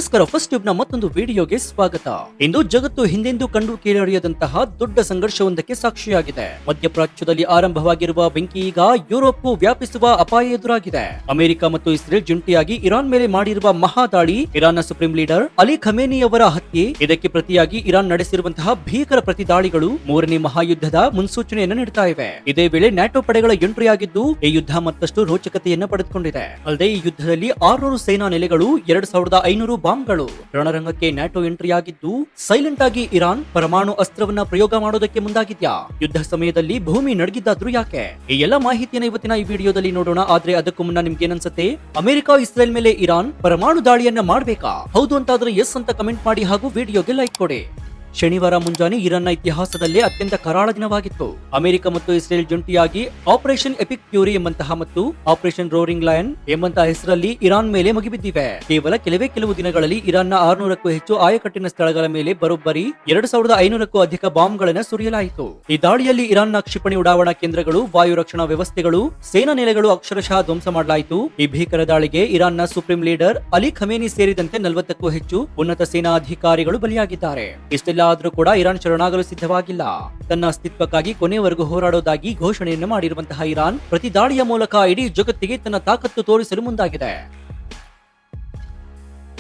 ನಮಸ್ಕಾರ. First tube ನ ಮತ್ತೊಂದು ವಿಡಿಯೋಗೆ ಸ್ವಾಗತ. ಇಂದು ಜಗತ್ತು ಹಿಂದೆಂದೂ ಕಂಡು ಕೇಳರಿಯದಂತಹ ದೊಡ್ಡ ಸಂಘರ್ಷವೊಂದಕ್ಕೆ ಸಾಕ್ಷಿಯಾಗಿದೆ. ಮಧ್ಯಪ್ರಾಚ್ಯದಲ್ಲಿ ಆರಂಭವಾಗಿರುವ ಬೆಂಕಿ ಈಗ ಯುರೋಪ್ಗೂ ವ್ಯಾಪಿಸುವ ಅಪಾಯ ಎದುರಾಗಿದೆ. ಅಮೆರಿಕ ಮತ್ತು ಇಸ್ರೇಲ್ ಜಂಟಿಯಾಗಿ ಇರಾನ್ ಮೇಲೆ ಮಾಡಿರುವ ಮಹಾದಾಳಿ, ಇರಾನ್ನ ಸುಪ್ರೀಂ ಲೀಡರ್ ಅಲಿ ಖಮೇನಿ ಅವರ ಹತ್ಯೆ, ಇದಕ್ಕೆ ಪ್ರತಿಯಾಗಿ ಇರಾನ್ ನಡೆಸಿರುವಂತಹ ಭೀಕರ ಪ್ರತಿದಾಳಿಗಳು ಮೂರನೇ ಮಹಾಯುದ್ಧದ ಮುನ್ಸೂಚನೆಯನ್ನು ನೀಡುತ್ತಾ ಇವೆ. ಇದೇ ವೇಳೆ ನ್ಯಾಟೋ ಪಡೆಗಳ ಎಂಟ್ರಿಯಾಗಿದ್ದು ಈ ಯುದ್ಧ ಮತ್ತಷ್ಟು ರೋಚಕತೆಯನ್ನು ಪಡೆದುಕೊಂಡಿದೆ. ಅಲ್ಲದೆ ಈ ಯುದ್ಧದಲ್ಲಿ 600 ಸೇನಾ ನೆಲೆಗಳು, 2500 ಬಾಂಬ್ಗಳು, ರಣರಂಗಕ್ಕೆ ನ್ಯಾಟೋ ಎಂಟ್ರಿಯಾಗಿದ್ದು ಸೈಲೆಂಟ್ ಆಗಿ ಇರಾನ್ ಪರಮಾಣು ಅಸ್ತ್ರವನ್ನ ಪ್ರಯೋಗ ಮಾಡೋದಕ್ಕೆ ಮುಂದಾಗಿದ್ಯಾ? ಯುದ್ಧ ಸಮಯದಲ್ಲಿ ಭೂಮಿ ನಡಗಿದ್ದಾದ್ರೂ ಯಾಕೆ? ಈ ಎಲ್ಲ ಮಾಹಿತಿಯನ್ನು ಇವತ್ತಿನ ಈ ವಿಡಿಯೋದಲ್ಲಿ ನೋಡೋಣ. ಆದ್ರೆ ಅದಕ್ಕೂ ಮುನ್ನ ನಿಮ್ಗೆ ಏನನ್ಸುತ್ತೆ? ಅಮೆರಿಕ ಇಸ್ರೇಲ್ ಮೇಲೆ ಇರಾನ್ ಪರಮಾಣು ದಾಳಿಯನ್ನ ಮಾಡ್ಬೇಕಾ? ಹೌದು ಅಂತಾದ್ರೆ ಎಸ್ ಅಂತ ಕಮೆಂಟ್ ಮಾಡಿ ಹಾಗೂ ವಿಡಿಯೋಗೆ ಲೈಕ್ ಕೊಡಿ. ಶನಿವಾರ ಮುಂಜಾನೆ ಇರಾನ್ನ ಇತಿಹಾಸದಲ್ಲೇ ಅತ್ಯಂತ ಕರಾಳ ದಿನವಾಗಿತ್ತು. ಅಮೆರಿಕ ಮತ್ತು ಇಸ್ರೇಲ್ ಜಂಟಿಯಾಗಿ ಆಪರೇಷನ್ ಎಪಿಕ್ ಫ್ಯೂರಿ ಎಂಬಂತಹ ಮತ್ತು ಆಪರೇಷನ್ ರೋರಿಂಗ್ ಲಯನ್ ಎಂಬಂತಹ ಹೆಸರಲ್ಲಿ ಇರಾನ್ ಮೇಲೆ ಮುಗಿಬಿದ್ದಿವೆ. ಕೇವಲ ಕೆಲವು ದಿನಗಳಲ್ಲಿ ಇರಾನ್ನ 600ಕ್ಕೂ ಹೆಚ್ಚು ಆಯಕಟ್ಟಿನ ಸ್ಥಳಗಳ ಮೇಲೆ ಬರೋಬ್ಬರಿ 2500ಕ್ಕೂ ಅಧಿಕ ಬಾಂಬ್ಗಳನ್ನು ಸುರಿಯಲಾಯಿತು. ಈ ದಾಳಿಯಲ್ಲಿ ಇರಾನ್ನ ಕ್ಷಿಪಣಿ ಉಡಾವಣಾ ಕೇಂದ್ರಗಳು, ವಾಯು ರಕ್ಷಣಾ ವ್ಯವಸ್ಥೆಗಳು, ಸೇನಾ ನೆಲೆಗಳು ಅಕ್ಷರಶಃ ಧ್ವಂಸ ಮಾಡಲಾಯಿತು. ಈ ಭೀಕರ ದಾಳಿಗೆ ಇರಾನ್ನ ಸುಪ್ರೀಂ ಲೀಡರ್ ಅಲಿ ಖಮೇನಿ ಸೇರಿದಂತೆ 40ಕ್ಕೂ ಹೆಚ್ಚು ಉನ್ನತ ಸೇನಾ ಅಧಿಕಾರಿಗಳು ಬಲಿಯಾಗಿದ್ದಾರೆ. ಇಷ್ಟೆಲ್ಲ ಆದ್ರೂ ಕೂಡ ಇರಾನ್ ಶರಣಾಗಲು ಸಿದ್ಧವಾಗಿಲ್ಲ. ತನ್ನ ಅಸ್ತಿತ್ವಕ್ಕಾಗಿ ಕೊನೆಯವರೆಗೂ ಹೋರಾಡೋದಾಗಿ ಘೋಷಣೆಯನ್ನು ಮಾಡಿರುವಂತಹ ಇರಾನ್ ಪ್ರತಿ ದಾಳಿಯ ಮೂಲಕ ಇಡೀ ಜಗತ್ತಿಗೆ ತನ್ನ ತಾಕತ್ತು ತೋರಿಸಲು ಮುಂದಾಗಿದೆ.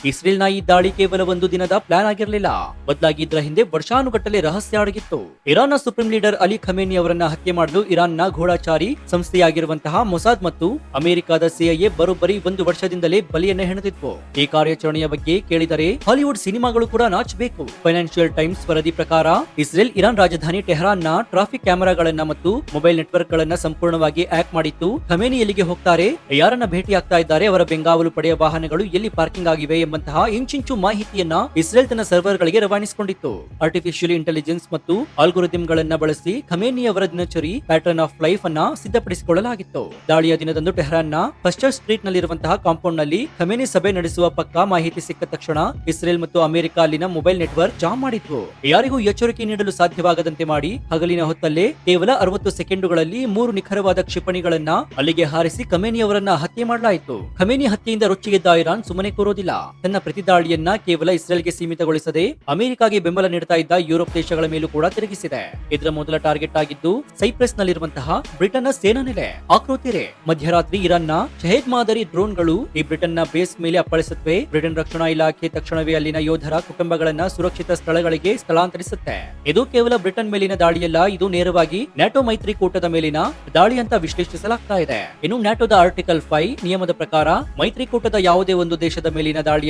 ಇಸ್ರೇಲ್ನ ಈ ದಾಳಿ ಕೇವಲ ಒಂದು ದಿನದ ಪ್ಲಾನ್ ಆಗಿರಲಿಲ್ಲ. ಬದಲಾಗಿ ಇದರ ಹಿಂದೆ ವರ್ಷಾನುಗಟ್ಟಲೆ ರಹಸ್ಯ ಅಡಗಿತ್ತು. ಇರಾನ್ನ ಸುಪ್ರೀಂ ಲೀಡರ್ ಅಲಿ ಖಮೇನಿ ಅವರನ್ನ ಹತ್ಯೆ ಮಾಡಲು ಇರಾನ್ನ ಗೂಢಚಾರಿ ಸಂಸ್ಥೆಯಾಗಿರುವಂತಹ ಮೊಸಾದ್ ಮತ್ತು ಅಮೆರಿಕದ ಸಿಐಎ ಬರೋಬ್ಬರಿ 1 ವರ್ಷದಿಂದಲೇ ಬಲಿಯನ್ನ ಹೆಣೆದಿದ್ವು. ಈ ಕಾರ್ಯಾಚರಣೆಯ ಬಗ್ಗೆ ಕೇಳಿದರೆ ಹಾಲಿವುಡ್ ಸಿನಿಮಾಗಳು ಕೂಡ ನಾಚಬೇಕು. ಫೈನಾನ್ಷಿಯಲ್ ಟೈಮ್ಸ್ ವರದಿ ಪ್ರಕಾರ ಇಸ್ರೇಲ್ ಇರಾನ್ ರಾಜಧಾನಿ ಟೆಹರಾನ್ನ ಟ್ರಾಫಿಕ್ ಕ್ಯಾಮೆರಾಗಳನ್ನ ಮತ್ತು ಮೊಬೈಲ್ ನೆಟ್ವರ್ಕ್ ಗಳನ್ನ ಸಂಪೂರ್ಣವಾಗಿ ಹ್ಯಾಕ್ ಮಾಡಿತ್ತು. ಖಮೇನಿ ಎಲ್ಲಿಗೆ ಹೋಗ್ತಾರೆ, ಯಾರನ್ನ ಭೇಟಿ ಆಗ್ತಾ ಇದ್ದಾರೆ, ಅವರ ಬೆಂಗಾವಲು ಪಡೆಯ ವಾಹನಗಳು ಎಲ್ಲಿ ಪಾರ್ಕಿಂಗ್ ಆಗಿವೆ ಎಂಬಂತಹ ಇಂಚಿಂಚು ಮಾಹಿತಿಯನ್ನ ಇಸ್ರೇಲ್ ತನ್ನ ಸರ್ವರ್ ಗಳಿಗೆ ರವಾನಿಸಿಕೊಂಡಿತ್ತು. ಆರ್ಟಿಫಿಷಿಯಲ್ ಇಂಟೆಲಿಜೆನ್ಸ್ ಮತ್ತು ಆಲ್ಗೊರಿಥಮ್ ಗಳನ್ನ ಬಳಸಿ ಖಮೇನಿ ಅವರ ದಿನಚರಿ ಪ್ಯಾಟರ್ನ್ ಆಫ್ ಲೈಫ್ ಅನ್ನ ಸಿದ್ಧಪಡಿಸಿಕೊಳ್ಳಲಾಗಿತ್ತು. ದಾಳಿಯ ದಿನದಂದು ಟೆಹರಾನ್ನ ಫಸ್ಟರ್ ಸ್ಟ್ರೀಟ್ ನಲ್ಲಿರುವಂತಹ ಕಾಂಪೌಂಡ್ ನಲ್ಲಿ ಖಮೇನಿ ಸಭೆ ನಡೆಸುವ ಪಕ್ಕಾ ಮಾಹಿತಿ ಸಿಕ್ಕ ತಕ್ಷಣ ಇಸ್ರೇಲ್ ಮತ್ತು ಅಮೆರಿಕ ಅಲ್ಲಿನ ಮೊಬೈಲ್ ನೆಟ್ವರ್ಕ್ ಜಾಮ್ ಮಾಡಿದ್ವು. ಯಾರಿಗೂ ಎಚ್ಚರಿಕೆ ನೀಡಲು ಸಾಧ್ಯವಾಗದಂತೆ ಮಾಡಿ ಹಗಲಿನ ಹೊತ್ತಲ್ಲೇ ಕೇವಲ 60 ಸೆಕೆಂಡುಗಳಲ್ಲಿ 3 ನಿಖರವಾದ ಕ್ಷಿಪಣಿಗಳನ್ನ ಅಲ್ಲಿಗೆ ಹಾರಿಸಿ ಖಮೇನಿ ಅವರನ್ನ ಹತ್ಯೆ ಮಾಡಲಾಯಿತು. ಖಮೇನಿ ಹತ್ಯೆಯಿಂದ ರೊಚ್ಚಿಗೆದ್ದ ಇರಾನ್ ಸುಮ್ಮನೆ ಕೂರೋದಿಲ್ಲ. ತನ್ನ ಪ್ರತಿದಾಳಿಯನ್ನ ಕೇವಲ ಇಸ್ರೇಲ್ಗೆ ಸೀಮಿತಗೊಳಿಸದೆ ಅಮೆರಿಕಾಗೆ ಬೆಂಬಲ ನೀಡುತ್ತಾ ಇದ್ದ ಯುರೋಪ್ ದೇಶಗಳ ಮೇಲೂ ಕೂಡ ತಿರುಗಿಸಿದೆ. ಇದರ ಮೊದಲ ಟಾರ್ಗೆಟ್ ಆಗಿದ್ದು ಸೈಪ್ರಸ್ ನಲ್ಲಿರುವಂತಹ ಬ್ರಿಟನ್ನ ಸೇನಾ ನೆಲೆ. ಆಕೃತಿರೆ ಮಧ್ಯರಾತ್ರಿ ಇರಾನ್ನ ಶಹೇದ್ ಮಾದರಿ ಡ್ರೋನ್ಗಳು ಈ ಬ್ರಿಟನ್ನ ಬೇಸ್ ಮೇಲೆ ಅಪ್ಪಳಿಸುತ್ತವೆ. ಬ್ರಿಟನ್ ರಕ್ಷಣಾ ಇಲಾಖೆ ತಕ್ಷಣವೇ ಅಲ್ಲಿನ ಯೋಧರ ಕುಟುಂಬಗಳನ್ನ ಸುರಕ್ಷಿತ ಸ್ಥಳಗಳಿಗೆ ಸ್ಥಳಾಂತರಿಸುತ್ತೆ. ಇದು ಕೇವಲ ಬ್ರಿಟನ್ ಮೇಲಿನ ದಾಳಿಯಲ್ಲ, ಇದು ನೇರವಾಗಿ ನ್ಯಾಟೋ ಮೈತ್ರಿಕೂಟದ ಮೇಲಿನ ದಾಳಿ ಅಂತ ವಿಶ್ಲೇಷಿಸಲಾಗ್ತಾ ಇದೆ. ಇನ್ನು ನ್ಯಾಟೋದ ಆರ್ಟಿಕಲ್ 5 ನಿಯಮದ ಪ್ರಕಾರ ಮೈತ್ರಿಕೂಟದ ಯಾವುದೇ ಒಂದು ದೇಶದ ಮೇಲಿನ ದಾಳಿಯನ್ನ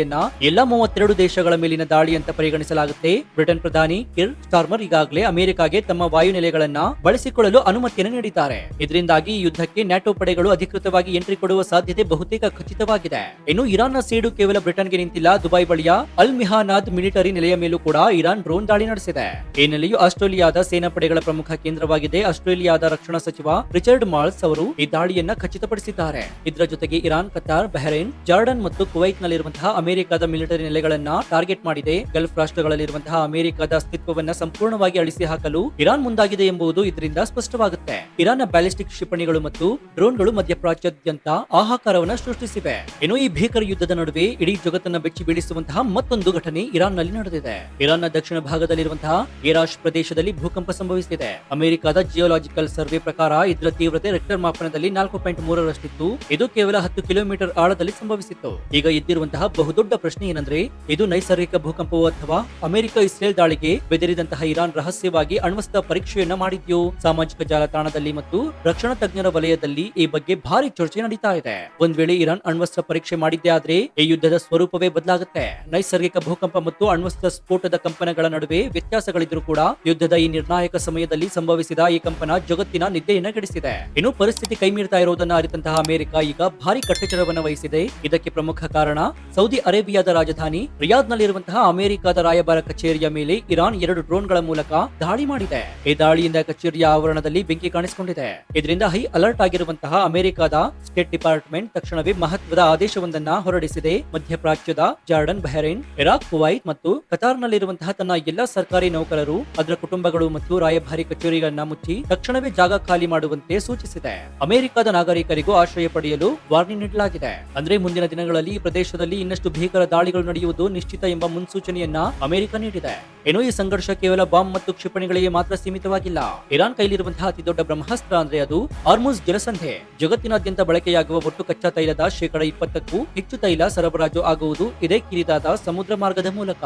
ಎಲ್ಲ 32 ದೇಶಗಳ ಮೇಲಿನ ದಾಳಿ ಅಂತ ಪರಿಗಣಿಸಲಾಗುತ್ತೆ. ಬ್ರಿಟನ್ ಪ್ರಧಾನಿ ಕಿರ್ ಸ್ಟಾರ್ಮರ್ ಈಗಾಗಲೇ ಅಮೆರಿಕಾಗೆ ತಮ್ಮ ವಾಯುನೆಲೆಗಳನ್ನ ಬಳಸಿಕೊಳ್ಳಲು ಅನುಮತಿಯನ್ನು ನೀಡಿದ್ದಾರೆ. ಇದರಿಂದಾಗಿ ಈ ಯುದ್ಧಕ್ಕೆ ನ್ಯಾಟೋ ಪಡೆಗಳು ಅಧಿಕೃತವಾಗಿ ಎಂಟ್ರಿ ಕೊಡುವ ಸಾಧ್ಯತೆ ಬಹುತೇಕ ಖಚಿತವಾಗಿದೆ. ಇನ್ನು ಇರಾನ್ನ ಸೇಡು ಕೇವಲ ಬ್ರಿಟನ್ಗೆ ನಿಂತಿಲ್ಲ. ದುಬೈ ಬಳಿಯ ಅಲ್ ಮಿಹಾನಾದ್ ಮಿಲಿಟರಿ ನೆಲೆಯ ಮೇಲೂ ಕೂಡ ಇರಾನ್ ಡ್ರೋನ್ ದಾಳಿ ನಡೆಸಿದೆ. ಈ ನೆಲೆಯು ಆಸ್ಟ್ರೇಲಿಯಾದ ಸೇನಾ ಪಡೆಗಳ ಪ್ರಮುಖ ಕೇಂದ್ರವಾಗಿದೆ. ಆಸ್ಟ್ರೇಲಿಯಾದ ರಕ್ಷಣಾ ಸಚಿವ ರಿಚರ್ಡ್ ಮಾಲ್ಸ್ ಅವರು ಈ ದಾಳಿಯನ್ನ ಖಚಿತಪಡಿಸಿದ್ದಾರೆ. ಇದರ ಜೊತೆಗೆ ಇರಾನ್, ಕತಾರ್, ಬಹ್ರೇನ್, ಜಾರ್ಡನ್ ಮತ್ತು ಕುವೈತ್ ನಲ್ಲಿರುವಂತಹ ಅಮೆರಿಕದ ಮಿಲಿಟರಿ ನೆಲೆಗಳನ್ನ ಟಾರ್ಗೆಟ್ ಮಾಡಿದೆ. ಗಲ್ಫ್ ರಾಷ್ಟ್ರಗಳಲ್ಲಿರುವಂತಹ ಅಮೆರಿಕದ ಅಸ್ತಿತ್ವವನ್ನ ಸಂಪೂರ್ಣವಾಗಿ ಅಳಿಸಿ ಹಾಕಲು ಇರಾನ್ ಮುಂದಾಗಿದೆ ಎಂಬುದು ಇದರಿಂದ ಸ್ಪಷ್ಟವಾಗುತ್ತೆ. ಇರಾನ್ನ ಬ್ಯಾಲಿಸ್ಟಿಕ್ ಕ್ಷಿಪಣಿಗಳು ಮತ್ತು ಡ್ರೋನ್ಗಳು ಮಧ್ಯಪ್ರಾಚ್ಯಾದ್ಯಂತ ಹಾಹಾಕಾರವನ್ನ ಸೃಷ್ಟಿಸಿವೆ. ಇನ್ನು ಈ ಭೀಕರ ಯುದ್ಧದ ನಡುವೆ ಇಡೀ ಜಗತ್ತನ್ನ ಬೆಚ್ಚಿ ಬೀಳಿಸುವಂತಹ ಮತ್ತೊಂದು ಘಟನೆ ಇರಾನ್ ನಲ್ಲಿ ನಡೆದಿದೆ. ಇರಾನ್ನ ದಕ್ಷಿಣ ಭಾಗದಲ್ಲಿರುವಂತಹ ಏರಾಶ್ ಪ್ರದೇಶದಲ್ಲಿ ಭೂಕಂಪ ಸಂಭವಿಸಿದೆ. ಅಮೆರಿಕದ ಜಿಯೋಲಾಜಿಕಲ್ ಸರ್ವೆ ಪ್ರಕಾರ ಇದರ ತೀವ್ರತೆ ರೆಕ್ಟರ್ ಮಾಪನದಲ್ಲಿ 4.3ರಷ್ಟಿತ್ತು. ಇದು ಕೇವಲ 10 ಕಿಲೋಮೀಟರ್ ಆಳದಲ್ಲಿ ಸಂಭವಿಸಿತ್ತು. ಈಗ ಎದ್ದಿರುವಂತಹ ಬಹುದೊಡ್ಡ ಪ್ರಶ್ನೆ ಏನಂದ್ರೆ, ಇದು ನೈಸರ್ಗಿಕ ಭೂಕಂಪವೋ ಅಥವಾ ಅಮೆರಿಕ ಇಸ್ರೇಲ್ ದಾಳಿಗೆ ಬೆದರಿದಂತಹ ಇರಾನ್ ರಹಸ್ಯವಾಗಿ ಅಣ್ವಸ್ತ್ರ ಪರೀಕ್ಷೆಯನ್ನ ಮಾಡಿದ್ಯೋ? ಸಾಮಾಜಿಕ ಜಾಲತಾಣದಲ್ಲಿ ಮತ್ತು ರಕ್ಷಣಾ ತಜ್ಞರ ವಲಯದಲ್ಲಿ ಈ ಬಗ್ಗೆ ಭಾರಿ ಚರ್ಚೆ ನಡೀತಾ ಇದೆ. ಒಂದ್ ವೇಳೆ ಇರಾನ್ ಅಣ್ವಸ್ತ್ರ ಪರೀಕ್ಷೆ ಮಾಡಿದ್ದೇ ಆದ್ರೆ ಈ ಯುದ್ಧದ ಸ್ವರೂಪವೇ ಬದಲಾಗುತ್ತೆ. ನೈಸರ್ಗಿಕ ಭೂಕಂಪ ಮತ್ತು ಅಣ್ವಸ್ತ್ರ ಸ್ಫೋಟದ ಕಂಪನಗಳ ನಡುವೆ ವ್ಯತ್ಯಾಸಗಳಿದ್ರೂ ಕೂಡ ಯುದ್ಧದ ಈ ನಿರ್ಣಾಯಕ ಸಮಯದಲ್ಲಿ ಸಂಭವಿಸಿದ ಈ ಕಂಪನ ಜಗತ್ತಿನ ನಿದ್ದೆಯನ್ನ ಕೆಡಿಸಿದೆ. ಇನ್ನು ಪರಿಸ್ಥಿತಿ ಕೈಮೀರ್ತಾ ಇರೋದನ್ನ ಅರಿತಂತಹ ಅಮೆರಿಕ ಈಗ ಭಾರಿ ಕಟ್ಟೆಚ್ಚರವನ್ನ ವಹಿಸಿದೆ. ಇದಕ್ಕೆ ಪ್ರಮುಖ ಕಾರಣ ಸೌದಿ ಅರೇಬಿಯಾದ ರಾಜಧಾನಿ ರಿಯಾದ್ ನಲ್ಲಿರುವಂತಹ ಅಮೆರಿಕದ ರಾಯಭಾರ ಕಚೇರಿಯ ಮೇಲೆ ಇರಾನ್ 2 ಡ್ರೋನ್ಗಳ ಮೂಲಕ ದಾಳಿ ಮಾಡಿದೆ. ಈ ದಾಳಿಯಿಂದ ಕಚೇರಿಯ ಆವರಣದಲ್ಲಿ ಬೆಂಕಿ ಕಾಣಿಸಿಕೊಂಡಿದೆ. ಇದರಿಂದ ಹೈ ಅಲರ್ಟ್ ಆಗಿರುವಂತಹ ಅಮೆರಿಕದ ಸ್ಟೇಟ್ ಡಿಪಾರ್ಟ್ಮೆಂಟ್ ತಕ್ಷಣವೇ ಮಹತ್ವದ ಆದೇಶವೊಂದನ್ನ ಹೊರಡಿಸಿದೆ. ಮಧ್ಯಪ್ರಾಚ್ಯದ ಜಾರ್ಡನ್, ಬಹ್ರೇನ್, ಇರಾಕ್, ಕುವೈತ್ ಮತ್ತು ಕತಾರ್ ನಲ್ಲಿರುವಂತಹ ತನ್ನ ಎಲ್ಲಾ ಸರ್ಕಾರಿ ನೌಕರರು, ಅದರ ಕುಟುಂಬಗಳು ಮತ್ತು ರಾಯಭಾರಿ ಕಚೇರಿಗಳನ್ನ ಮುಚ್ಚಿ ತಕ್ಷಣವೇ ಜಾಗ ಖಾಲಿ ಮಾಡುವಂತೆ ಸೂಚಿಸಿದೆ. ಅಮೆರಿಕದ ನಾಗರಿಕರಿಗೂ ಆಶ್ರಯ ಪಡೆಯಲು ವಾರ್ನಿಂಗ್ ನೀಡಲಾಗಿದೆ. ಅಂದ್ರೆ ಮುಂದಿನ ದಿನಗಳಲ್ಲಿ ಈ ಪ್ರದೇಶದಲ್ಲಿ ಇನ್ನಷ್ಟು ಭೀಕರ ದಾಳಿಗಳು ನಡೆಯುವುದು ನಿಶ್ಚಿತ ಎಂಬ ಮುನ್ಸೂಚನೆಯನ್ನ ಅಮೆರಿಕ ನೀಡಿದೆ. ಇನ್ನು ಈ ಸಂಘರ್ಷ ಕೇವಲ ಬಾಂಬ್ ಮತ್ತು ಕ್ಷಿಪಣಿಗಳಿಗೆ ಮಾತ್ರ ಸೀಮಿತವಾಗಿಲ್ಲ. ಇರಾನ್ ಕೈಲಿರುವಂತಹ ಅತಿ ದೊಡ್ಡ ಬ್ರಹ್ಮಾಸ್ತ್ರ ಅಂದ್ರೆ ಅದು ಹಾರ್ಮುಜ್ ಜಲಸಂಧಿ. ಜಗತ್ತಿನಾದ್ಯಂತ ಬಳಕೆಯಾಗುವ ಒಟ್ಟು ಕಚ್ಚಾ ತೈಲದ 20%ಕ್ಕೂ ಹೆಚ್ಚು ತೈಲ ಸರಬರಾಜು ಆಗುವುದು ಇದೇ ಕಿರಿದಾದ ಸಮುದ್ರ ಮಾರ್ಗದ ಮೂಲಕ.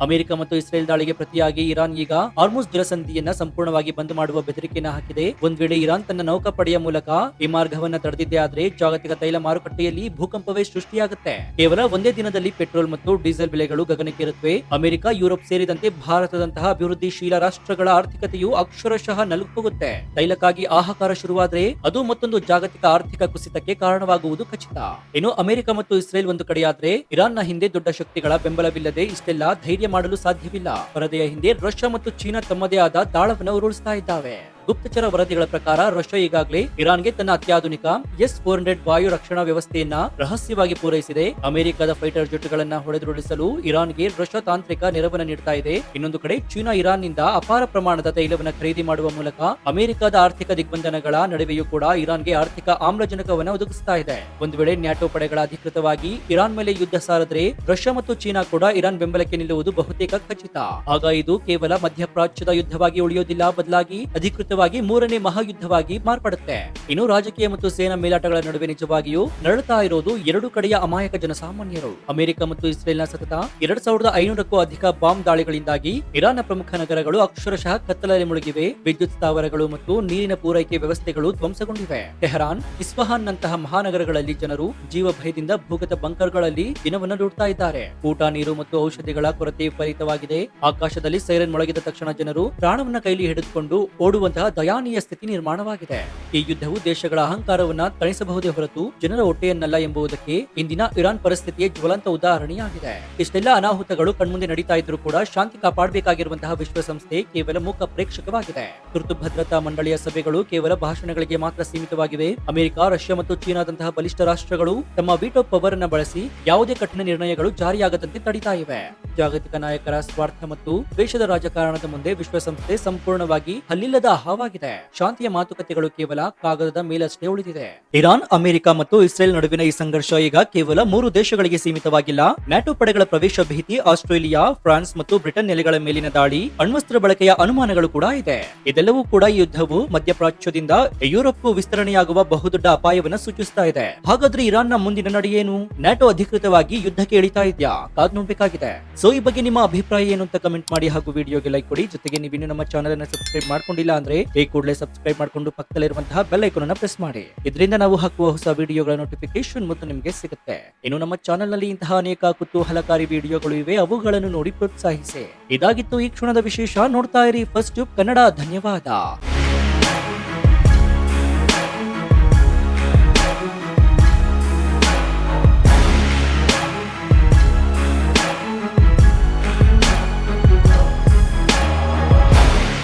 ಅಮೆರಿಕ ಮತ್ತು ಇಸ್ರೇಲ್ ದಾಳಿಗೆ ಪ್ರತಿಯಾಗಿ ಇರಾನ್ ಈಗ ಹಾರ್ಮುಜ್ ಜಲಸಂಧಿಯನ್ನ ಸಂಪೂರ್ಣವಾಗಿ ಬಂದ್ ಮಾಡುವ ಬೆದರಿಕೆಯನ್ನು ಹಾಕಿದೆ. ಒಂದ್ ವೇಳೆ ಇರಾನ್ ತನ್ನ ನೌಕಾಪಡೆಯ ಮೂಲಕ ಈ ಮಾರ್ಗವನ್ನ ತಡೆದಿದ್ದೇ ಆದ್ರೆ ಜಾಗತಿಕ ತೈಲ ಮಾರುಕಟ್ಟೆಯಲ್ಲಿ ಭೂಕಂಪವೇ ಸೃಷ್ಟಿಯಾಗುತ್ತೆ. ಕೇವಲ ಒಂದೇ ದಿನದಲ್ಲಿ ಪೆಟ್ರೋಲ್ ಮತ್ತು ಡೀಸೆಲ್ ಬೆಲೆಗಳು ಗಗನಕ್ಕೇರುತ್ತವೆ. ಅಮೆರಿಕ, ಯುರೋಪ್ ಸೇರಿದಂತೆ ಭಾರತದಂತಹ ಅಭಿವೃದ್ಧಿಶೀಲ ರಾಷ್ಟ್ರಗಳ ಆರ್ಥಿಕತೆಯು ಅಕ್ಷರಶಃ ನಲುಗೋಗುತ್ತೆ. ತೈಲಕ್ಕಾಗಿ ಹಾಹಾಕಾರ ಶುರುವಾದ್ರೆ ಅದು ಮತ್ತೊಂದು ಜಾಗತಿಕ ಆರ್ಥಿಕ ಕುಸಿತಕ್ಕೆ ಕಾರಣವಾಗುವುದು ಖಚಿತ. ಇನ್ನು ಅಮೆರಿಕ ಮತ್ತು ಇಸ್ರೇಲ್ ಒಂದು ಕಡೆಯಾದ್ರೆ ಇರಾನ್ನ ಹಿಂದೆ ದೊಡ್ಡ ಶಕ್ತಿಗಳ ಬೆಂಬಲವಿಲ್ಲದೆ ಇಷ್ಟೆಲ್ಲ ಧೈರ್ಯ ಮಾಡಲು ಸಾಧ್ಯವಿಲ್ಲ. ಪರದೆಯ ಹಿಂದೆ ರಷ್ಯಾ ಮತ್ತು ಚೀನಾ ತಮ್ಮದೇ ಆದ ದಾಳವನ್ನು ಉರುಳಿಸ್ತಾ ಇದ್ದಾವೆ. ಗುಪ್ತಚರ ವರದಿಗಳ ಪ್ರಕಾರ ರಷ್ಯಾ ಈಗಾಗಲೇ ಇರಾನ್ಗೆ ತನ್ನ ಅತ್ಯಾಧುನಿಕ S-400 ವಾಯು ರಕ್ಷಣಾ ವ್ಯವಸ್ಥೆಯನ್ನ ರಹಸ್ಯವಾಗಿ ಪೂರೈಸಿದೆ. ಅಮೆರಿಕದ ಫೈಟರ್ ಜೆಟ್ಗಳನ್ನ ಹೊಡೆದುರುಳಿಸಲು ಇರಾನ್ಗೆ ರಷ್ಯಾ ತಾಂತ್ರಿಕ ನೆರವನ್ನ ನೀಡ್ತಾ ಇದೆ. ಇನ್ನೊಂದು ಕಡೆ ಚೀನಾ ಇರಾನ್ನಿಂದ ಅಪಾರ ಪ್ರಮಾಣದ ತೈಲವನ್ನು ಖರೀದಿ ಮಾಡುವ ಮೂಲಕ ಅಮೆರಿಕದ ಆರ್ಥಿಕ ದಿಗ್ಬಂಧನಗಳ ನಡುವೆಯೂ ಕೂಡ ಇರಾನ್ಗೆ ಆರ್ಥಿಕ ಆಮ್ಲಜನಕವನ್ನು ಒದಗಿಸ್ತಾ ಇದೆ. ಒಂದು ವೇಳೆ ನ್ಯಾಟೋ ಪಡೆಗಳ ಅಧಿಕೃತವಾಗಿ ಇರಾನ್ ಮೇಲೆ ಯುದ್ಧ ಸಾರಿದ್ರೆ ರಷ್ಯಾ ಮತ್ತು ಚೀನಾ ಕೂಡ ಇರಾನ್ ಬೆಂಬಲಕ್ಕೆ ನಿಲ್ಲುವುದು ಬಹುತೇಕ ಖಚಿತ. ಆಗ ಇದು ಕೇವಲ ಮಧ್ಯಪ್ರಾಚ್ಯದ ಯುದ್ಧವಾಗಿ ಉಳಿಯೋದಿಲ್ಲ, ಬದಲಾಗಿ ಅಧಿಕೃತವಾಗಿ ಮೂರನೇ ಮಹಾಯುದ್ಧವಾಗಿ ಮಾರ್ಪಡುತ್ತೆ. ಇನ್ನು ರಾಜಕೀಯ ಮತ್ತು ಸೇನಾ ಮೇಲಾಟಗಳ ನಡುವೆ ನಿಜವಾಗಿಯೂ ನರಳುತ್ತಾ ಇರೋದು ಎರಡು ಕಡೆಯ ಅಮಾಯಕ ಜನಸಾಮಾನ್ಯರು. ಅಮೆರಿಕ ಮತ್ತು ಇಸ್ರೇಲ್ನ ಸತತ 2500ಕ್ಕೂ ಅಧಿಕ ಬಾಂಬ್ ದಾಳಿಗಳಿಂದಾಗಿ ಇರಾನ್ನ ಪ್ರಮುಖ ನಗರಗಳು ಅಕ್ಷರಶಃ ಕತ್ತಲಲ್ಲಿ ಮುಳುಗಿವೆ. ವಿದ್ಯುತ್ ಸ್ಥಾವರಗಳು ಮತ್ತು ನೀರಿನ ಪೂರೈಕೆ ವ್ಯವಸ್ಥೆಗಳು ಧ್ವಂಸಗೊಂಡಿವೆ. ಟೆಹರಾನ್, ಇಸ್ಫಹಾನ್ ನಂತಹ ಮಹಾನಗರಗಳಲ್ಲಿ ಜನರು ಜೀವ ಭಯದಿಂದ ಭೂಗತ ಬಂಕರ್ಗಳಲ್ಲಿ ದಿನವನ್ನು ದೂಡ್ತಾ ಇದ್ದಾರೆ. ಊಟ, ನೀರು ಮತ್ತು ಔಷಧಿಗಳ ಕೊರತೆ ವಿಪರೀತವಾಗಿದೆ. ಆಕಾಶದಲ್ಲಿ ಸೈರನ್ ಮೊಳಗಿದ ತಕ್ಷಣ ಜನರು ಪ್ರಾಣವನ್ನ ಕೈಲಿ ಹಿಡಿದುಕೊಂಡು ಓಡುವಂತಹ ದಯಾನೀಯ ಸ್ಥಿತಿ ನಿರ್ಮಾಣವಾಗಿದೆ. ಈ ಯುದ್ಧವು ದೇಶಗಳ ಅಹಂಕಾರವನ್ನ ತಣಿಸಬಹುದೇ ಹೊರತು ಜನರ ಹೊಟ್ಟೆಯನ್ನಲ್ಲ ಎಂಬುದಕ್ಕೆ ಇಂದಿನ ಇರಾನ್ ಪರಿಸ್ಥಿತಿಯ ಜ್ವಲಂತ ಉದಾಹರಣೆಯಾಗಿದೆ. ಇಷ್ಟೆಲ್ಲ ಅನಾಹುತಗಳು ಕಣ್ಮುಂದೆ ನಡೀತಾ ಇದ್ರೂ ಕೂಡ ಶಾಂತಿ ಕಾಪಾಡಬೇಕಾಗಿರುವಂತಹ ವಿಶ್ವಸಂಸ್ಥೆ ಕೇವಲ ಮೂಕ ಪ್ರೇಕ್ಷಕವಾಗಿದೆ. ತುರ್ತು ಭದ್ರತಾ ಮಂಡಳಿಯ ಸಭೆಗಳು ಕೇವಲ ಭಾಷಣಗಳಿಗೆ ಮಾತ್ರ ಸೀಮಿತವಾಗಿವೆ. ಅಮೆರಿಕ, ರಷ್ಯಾ ಮತ್ತು ಚೀನಾದಂತಹ ಬಲಿಷ್ಠ ರಾಷ್ಟ್ರಗಳು ತಮ್ಮ ವಿಟೋ ಪವರ್ ಅನ್ನ ಬಳಸಿ ಯಾವುದೇ ಕಠಿಣ ನಿರ್ಣಯಗಳು ಜಾರಿಯಾಗದಂತೆ ತಡಿತಾ ಇವೆ. ಜಾಗತಿಕ ನಾಯಕರ ಸ್ವಾರ್ಥ ಮತ್ತು ದ್ವೇಷದ ರಾಜಕಾರಣದ ಮುಂದೆ ವಿಶ್ವಸಂಸ್ಥೆ ಸಂಪೂರ್ಣವಾಗಿ ಹಲ್ಲಿಲ್ಲದ ಹಾವಾಗಿದೆ. ಶಾಂತಿಯ ಮಾತುಕತೆಗಳು ಕೇವಲ ಕಾಗದದ ಮೇಲಷ್ಟೇ ಉಳಿದಿದೆ. ಇರಾನ್, ಅಮೆರಿಕ ಮತ್ತು ಇಸ್ರೇಲ್ ನಡುವಿನ ಈ ಸಂಘರ್ಷ ಈಗ ಕೇವಲ 3 ದೇಶಗಳಿಗೆ ಸೀಮಿತವಾಗಿಲ್ಲ. ನ್ಯಾಟೋ ಪಡೆಗಳ ಪ್ರವೇಶ ಭೀತಿ, ಆಸ್ಟ್ರೇಲಿಯಾ, ಫ್ರಾನ್ಸ್ ಮತ್ತು ಬ್ರಿಟನ್ ನೆಲೆಗಳ ಮೇಲಿನ ದಾಳಿ, ಅಣ್ವಸ್ತ್ರ ಬಳಕೆಯ ಅನುಮಾನಗಳು ಕೂಡ ಇದೆ. ಇದೆಲ್ಲವೂ ಕೂಡ ಈ ಯುದ್ಧವು ಮಧ್ಯಪ್ರಾಚ್ಯದಿಂದ ಯುರೋಪ್ಗೂ ವಿಸ್ತರಣೆಯಾಗುವ ಬಹುದೊಡ್ಡ ಅಪಾಯವನ್ನು ಸೂಚಿಸ್ತಾ ಇದೆ. ಹಾಗಾದ್ರೆ ಇರಾನ್ನ ಮುಂದಿನ ನಡೆ ಏನು? ನ್ಯಾಟೋ ಅಧಿಕೃತವಾಗಿ ಯುದ್ಧಕ್ಕೆ ಇಳಿತಾ ಇದೆಯಾ? ಕಾದ್ ನೋಡ್ಬೇಕಾಗಿದೆ. ಸೊ ಈ ಬಗ್ಗೆ ನಿಮ್ಮ ಅಭಿಪ್ರಾಯ ಏನು ಅಂತ ಕಮೆಂಟ್ ಮಾಡಿ ಹಾಗೂ ವಿಡಿಯೋಗೆ ಲೈಕ್ ಕೊಡಿ. ಜೊತೆಗೆ ನೀವು ನಮ್ಮ ಚಾನೆಲ್ ಅನ್ನು ಸಬ್ಸ್ಕ್ರೈಬ್ ಮಾಡ್ಕೊಂಡಿಲ್ಲ ಅಂದ್ರೆ ಈ ಕೂಡಲೇ ಸಬ್ಸ್ಕ್ರೈಬ್ ಮಾಡ್ಕೊಂಡು ಪಕ್ಕದಲ್ಲಿರುವಂತಹ ಬೆಲ್ ಐಕಾನ್ ಅನ್ನು ಪ್ರೆಸ್ ಮಾಡಿ. ಇದರಿಂದ ನಾವು ಹಾಕುವ ಹೊಸ ವಿಡಿಯೋಗಳ ನೋಟಿಫಿಕೇಶನ್ ಮತ್ತು ನಿಮಗೆ ಸಿಗುತ್ತೆ. ಇನ್ನು ನಮ್ಮ ಚಾನೆಲ್ ನಲ್ಲಿ ಇಂತಹ ಅನೇಕ ಕುತೂಹಲಕಾರಿ ವಿಡಿಯೋಗಳು ಇವೆ, ಅವುಗಳನ್ನು ನೋಡಿ ಪ್ರೋತ್ಸಾಹಿಸಿ. ಇದಾಗಿತ್ತು ಈ ಕ್ಷಣದ ವಿಶೇಷ. ನೋಡ್ತಾ ಇರಿ ಫಸ್ಟ್ ಟ್ಯೂಬ್ ಕನ್ನಡ. ಧನ್ಯವಾದ.